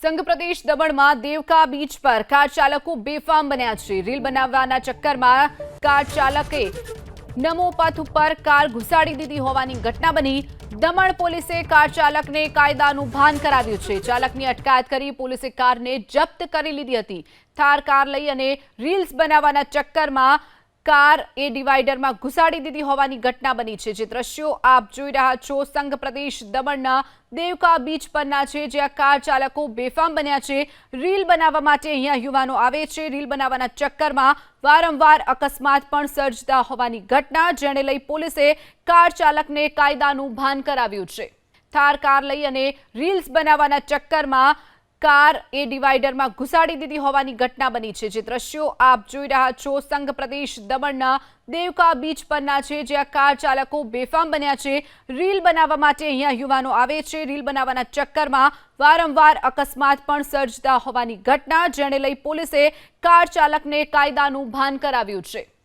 સંઘ પ્રદેશ દમણમાં દેવકા બીચ પર કાર ચાલકો બેફામ બન્યા છે। રીલ બનાવવાના ચક્કરમાં કાર ચાલકે નમો પથ ઉપર કાર ઘુસાડી દીધી હોવાની ઘટના બની। દમણ પોલીસે કાર ચાલકને કાયદાનું ભાન કરાવ્યું છે। ચાલકની અટકાયત કરી પોલીસે કારને જપ્ત કરી લીધી હતી। થાર કાર લઈ અને રીલ્સ બનાવવાના ચક્કરમાં કાર એ ડિવાઈડરમાં ઘુસાડી દીધી હોવાની ઘટના બની છે। જે દ્રશ્યો આપ જોઈ રહ્યા છો સંઘ પ્રદેશ દમણના દેવકા બીચ પરના છે, જ્યાં કાર ચાલકો બેફામ બન્યા છે। રીલ બનાવવા માટે અહીંયા યુવાનો આવે છે। રીલ બનાવવાના ચક્કરમાં વારંવાર અકસ્માત પણ સર્જતા હોવાની ઘટના, જેને લઈ પોલીસે કાર ચાલકને કાયદાનું ભાન કરાવ્યું છે। થાર કાર લઈ અને રીલ્સ બનાવવાના ચક્કરમાં કાર એ ડિવાઈડરમાં ઘુસાડી દીધી હોવાની ઘટના બની છે। જે દ્રશ્યો આપ જોઈ રહ્યા છો સંઘ પ્રદેશ દમણના દેવકા બીચ પરના છે, જ્યાં કાર ચાલકો બેફામ બન્યા છે। રીલ બનાવવા માટે અહીંયા યુવાનો આવે છે। રીલ બનાવવાના ચક્કરમાં વારંવાર અકસ્માત પણ સર્જતા હોવાની ઘટના, જેને લઈ પોલીસે કાર ચાલકને કાયદાનું ભાન કરાવ્યું છે।